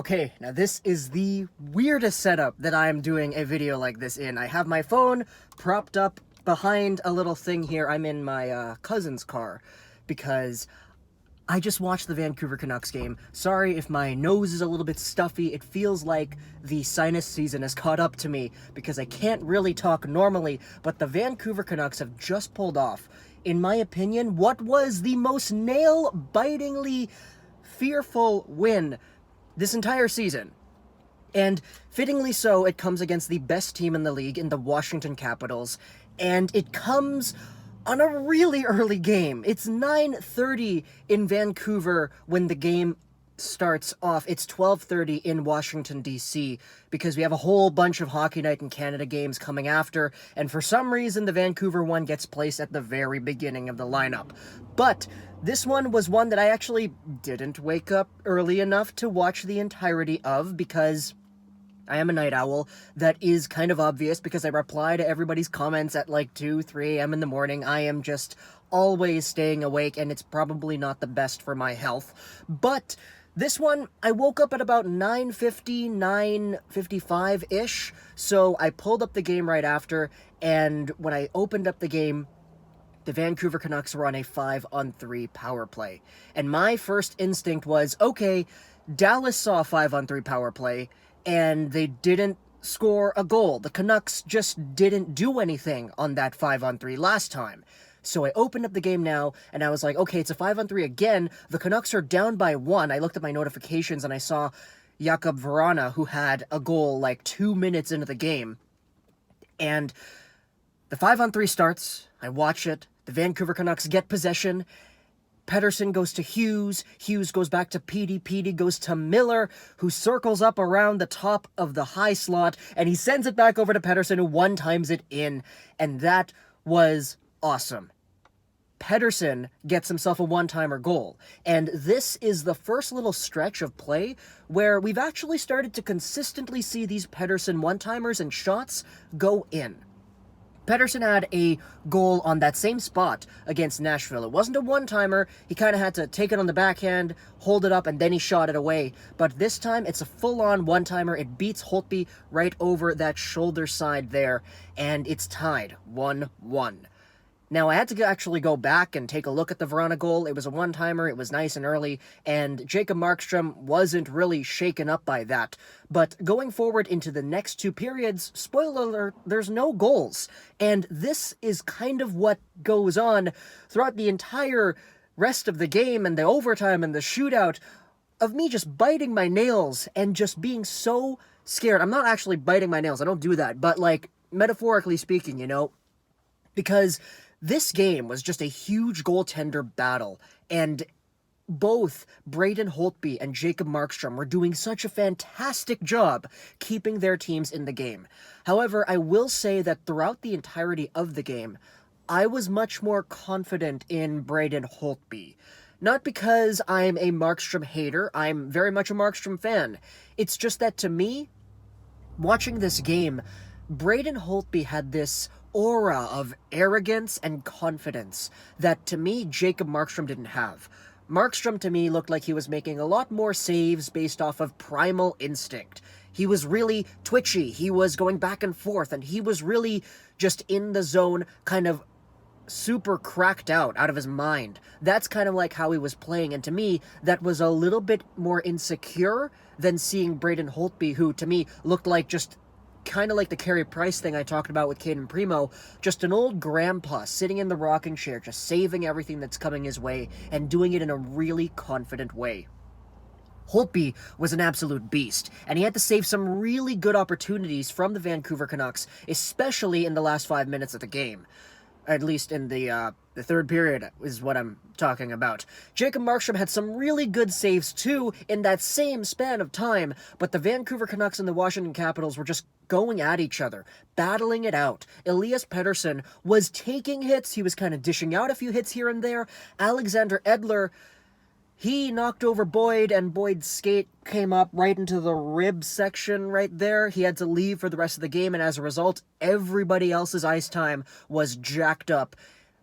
Okay, now this is the weirdest setup that I'm doing a video like this in. I have my phone propped up behind a little thing here. I'm in my cousin's car because I just watched the Vancouver Canucks game. Sorry if my nose is a little bit stuffy. It feels like the sinus season has caught up to me because I can't really talk normally, but the Vancouver Canucks have just pulled off, in my opinion, what was the most nail-bitingly fearful win this entire season. And fittingly so, it comes against the best team in the league in the Washington Capitals, and it comes on a really early game. It's 9:30 in Vancouver when the game starts off. It's 12:30 in Washington, D.C., because we have a whole bunch of Hockey Night in Canada games coming after, and for some reason the Vancouver one gets placed at the very beginning of the lineup. But this one was one that I actually didn't wake up early enough to watch the entirety of, because I am a night owl. That is kind of obvious because I reply to everybody's comments at like 2, 3 a.m. in the morning. I am just always staying awake, and it's probably not the best for my health. But this one, I woke up at about 9:50, 9:55-ish, so I pulled up the game right after, and when I opened up the game, the Vancouver Canucks were on a 5-on-3 power play. And my first instinct was, okay, Dallas saw a 5-on-3 power play, and they didn't score a goal. The Canucks just didn't do anything on that 5-on-3 last time. So I opened up the game now, and I was like, okay, it's a 5-on-3 again. The Canucks are down by 1. I looked at my notifications, and I saw Jakub Vrana, who had a goal like 2 minutes into the game. And the 5-on-3 starts. I watch it. The Vancouver Canucks get possession. Pettersson goes to Hughes. Hughes goes back to Petey. Petey goes to Miller, who circles up around the top of the high slot, and he sends it back over to Pettersson, who one-times it in. And that was awesome. Pettersson gets himself a one-timer goal. And this is the first little stretch of play where we've actually started to consistently see these Pettersson one-timers and shots go in. Pettersson had a goal on that same spot against Nashville. It wasn't a one-timer. He kind of had to take it on the backhand, hold it up, and then he shot it away. But this time, it's a full-on one-timer. It beats Holtby right over that shoulder side there, and it's tied 1-1. Now, I had to actually go back and take a look at the Vrana goal. It was a one-timer, it was nice and early, and Jacob Markstrom wasn't really shaken up by that. But going forward into the next 2 periods, spoiler alert, there's no goals. And this is kind of what goes on throughout the entire rest of the game and the overtime and the shootout, of me just biting my nails and just being so scared. I'm not actually biting my nails, I don't do that, but like, metaphorically speaking, you know, because this game was just a huge goaltender battle, and both Braden Holtby and Jacob Markstrom were doing such a fantastic job keeping their teams in the game. However, I will say that throughout the entirety of the game, I was much more confident in Braden Holtby. Not because I'm a Markstrom hater, I'm very much a Markstrom fan. It's just that to me, watching this game, Braden Holtby had this aura of arrogance and confidence that, to me, Jacob Markstrom didn't have. Markstrom, to me, looked like he was making a lot more saves based off of primal instinct. He was really twitchy, he was going back and forth, and he was really just in the zone, kind of super cracked out of his mind. That's kind of like how he was playing, and to me, that was a little bit more insecure than seeing Braden Holtby, who, to me, looked like just kind of like the Carey Price thing I talked about with Caden Primo, just an old grandpa sitting in the rocking chair, just saving everything that's coming his way, and doing it in a really confident way. Holtby was an absolute beast, and he had to save some really good opportunities from the Vancouver Canucks, especially in the last 5 minutes of the game. At least in the third period is what I'm talking about. Jacob Markstrom had some really good saves too in that same span of time, but the Vancouver Canucks and the Washington Capitals were just going at each other, battling it out. Elias Pettersson was taking hits, he was kind of dishing out a few hits here and there. Alexander Edler, he knocked over Boyd, and Boyd's skate came up right into the rib section right there. He had to leave for the rest of the game, and as a result, everybody else's ice time was jacked up.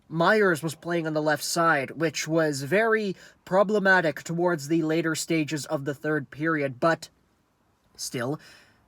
Myers was playing on the left side, which was very problematic towards the later stages of the third period, but Still,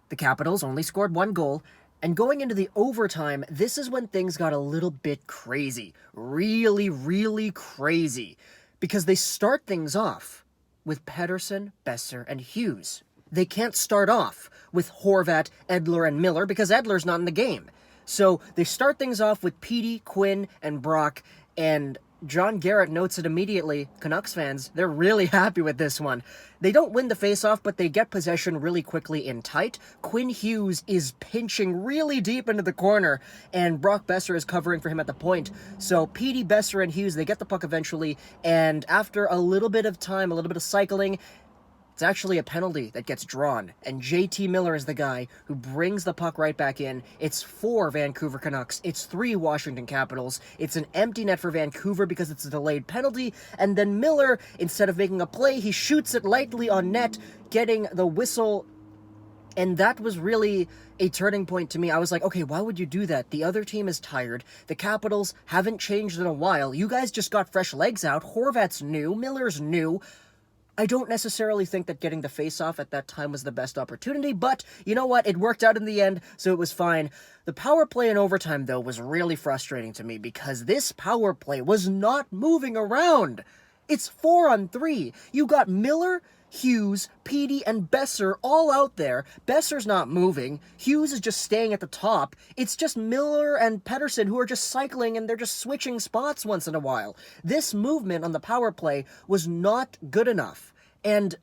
the Capitals only scored 1 goal, and going into the overtime, this is when things got a little bit crazy. Really, really crazy. Because they start things off with Pettersson, Boeser, and Hughes. They can't start off with Horvat, Edler, and Miller because Edler's not in the game. So they start things off with Petey, Quinn, and Brock, and John Garrett notes it immediately. Canucks fans, they're really happy with this one. They don't win the faceoff, but they get possession really quickly in tight. Quinn Hughes is pinching really deep into the corner, and Brock Boeser is covering for him at the point. So Petey, Boeser, and Hughes, they get the puck eventually, and after a little bit of time, a little bit of cycling, it's actually a penalty that gets drawn, and JT Miller is the guy who brings the puck right back in. It's 4 Vancouver Canucks, it's 3 Washington Capitals, it's an empty net for Vancouver because it's a delayed penalty, and then Miller, instead of making a play, he shoots it lightly on net, getting the whistle, and that was really a turning point to me. I was like, okay, why would you do that? The other team is tired, the Capitals haven't changed in a while, you guys just got fresh legs out, Horvat's new, Miller's new. I don't necessarily think that getting the face-off at that time was the best opportunity, but you know what? It worked out in the end, so it was fine. The power play in overtime, though, was really frustrating to me because this power play was not moving around. It's 4-on-3. You got Miller, Hughes, Petey, and Boeser all out there. Besser's not moving. Hughes is just staying at the top. It's just Miller and Pettersson who are just cycling and they're just switching spots once in a while. This movement on the power play was not good enough. And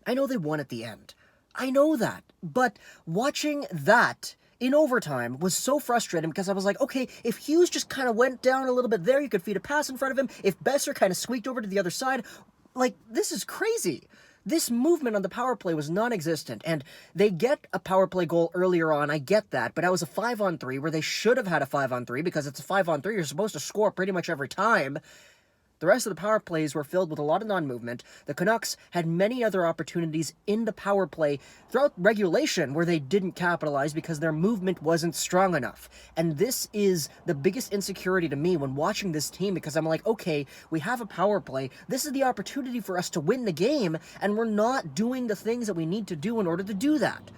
I know they won at the end. I know that. But watching that in overtime was so frustrating because I was like, okay, if Hughes just kind of went down a little bit there, you could feed a pass in front of him. If Boeser kind of squeaked over to the other side, like, this is crazy. This movement on the power play was non-existent, and they get a power play goal earlier on, I get that, but that was a 5-on-3 where they should have had a 5-on-3 because it's a 5-on-3, you're supposed to score pretty much every time. The rest of the power plays were filled with a lot of non-movement. The Canucks had many other opportunities in the power play throughout regulation where they didn't capitalize because their movement wasn't strong enough. And this is the biggest insecurity to me when watching this team because I'm like, okay, we have a power play. This is the opportunity for us to win the game, and we're not doing the things that we need to do in order to do that.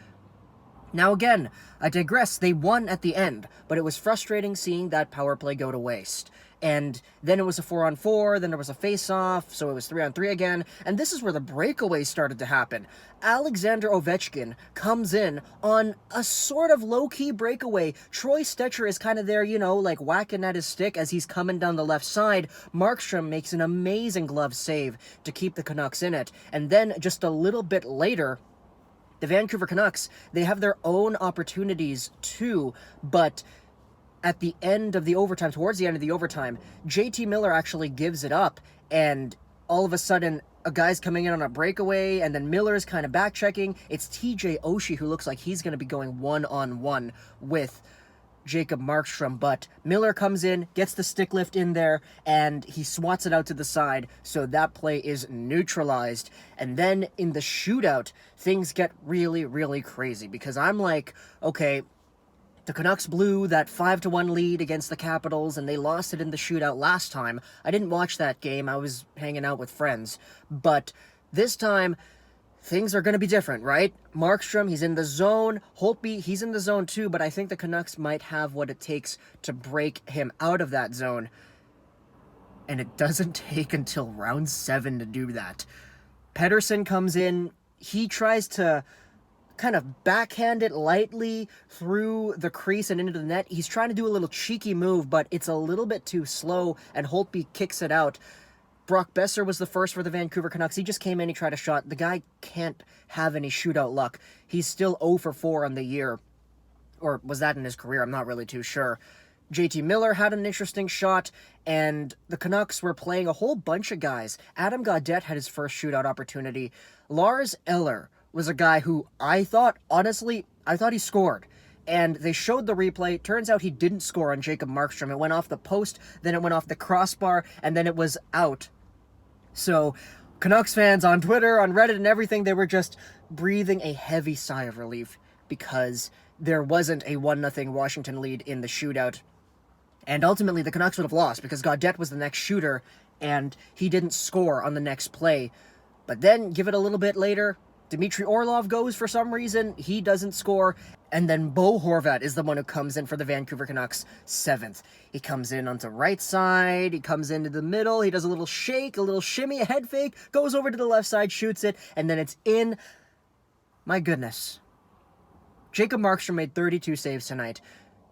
Now again, I digress, they won at the end, but it was frustrating seeing that power play go to waste. And then it was a 4-on-4, then there was a face-off, so it was 3-on-3 again, and this is where the breakaways started to happen. Alexander Ovechkin comes in on a sort of low-key breakaway. Troy Stecher is kind of there, you know, like whacking at his stick as he's coming down the left side. Markstrom makes an amazing glove save to keep the Canucks in it. And then just a little bit later, the Vancouver Canucks, they have their own opportunities too, but at the end of the overtime, towards the end of the overtime, JT Miller actually gives it up, and all of a sudden, a guy's coming in on a breakaway, and then Miller's kind of back-checking. It's TJ Oshie who looks like he's going to be going one-on-one with Jacob Markstrom, but Miller comes in, gets the stick lift in there, and he swats it out to the side, so that play is neutralized. And then in the shootout, things get really, really crazy, because I'm like, okay, the Canucks blew that 5-1 lead against the Capitals, and they lost it in the shootout last time. I didn't watch that game. I was hanging out with friends. But this time, things are going to be different, right? Markstrom, he's in the zone. Holtby, he's in the zone too, but I think the Canucks might have what it takes to break him out of that zone. And it doesn't take until round 7 to do that. Pettersson comes in. He tries to kind of backhand it lightly through the crease and into the net. He's trying to do a little cheeky move, but it's a little bit too slow, and Holtby kicks it out. Brock Boeser was the first for the Vancouver Canucks. He just came in, he tried a shot. The guy can't have any shootout luck. He's still 0 for 4 on the year. Or was that in his career? I'm not really too sure. JT Miller had an interesting shot, and the Canucks were playing a whole bunch of guys. Adam Gaudette had his first shootout opportunity. Lars Eller was a guy who I thought he scored. And they showed the replay. Turns out he didn't score on Jacob Markstrom. It went off the post, then it went off the crossbar, and then it was out. So, Canucks fans on Twitter, on Reddit, and everything, they were just breathing a heavy sigh of relief because there wasn't a 1-0 Washington lead in the shootout. And ultimately, the Canucks would have lost because Gaudette was the next shooter, and he didn't score on the next play. But then, give it a little bit later, Dmitry Orlov goes for some reason. He doesn't score. And then Bo Horvat is the one who comes in for the Vancouver Canucks 7th. He comes in onto right side. He comes into the middle. He does a little shake, a little shimmy, a head fake, goes over to the left side, shoots it, and then it's in. My goodness. Jacob Markstrom made 32 saves tonight.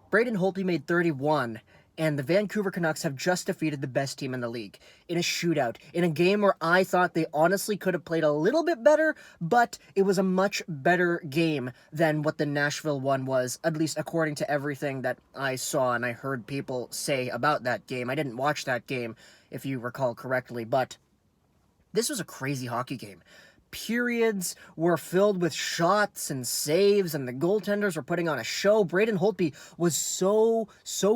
Braden Holtby made 31. And the Vancouver Canucks have just defeated the best team in the league in a shootout, in a game where I thought they honestly could have played a little bit better, but it was a much better game than what the Nashville one was, at least according to everything that I saw and I heard people say about that game. I didn't watch that game, if you recall correctly, but this was a crazy hockey game. Periods were filled with shots and saves, and the goaltenders were putting on a show. Braden Holtby was so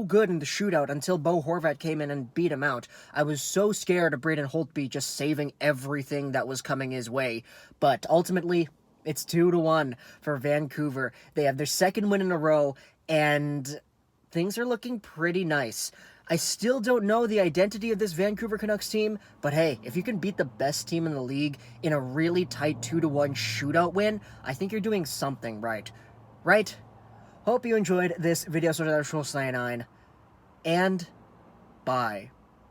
good in the shootout until Bo Horvat came in and beat him out. I was so scared of Braden Holtby just saving everything that was coming his way. But ultimately, it's 2-1 for Vancouver. They have their second win in a row, and things are looking pretty nice. I still don't know the identity of this Vancouver Canucks team, but hey, if you can beat the best team in the league in a really tight 2-1 shootout win, I think you're doing something right. Right? Hope you enjoyed this video, so and bye.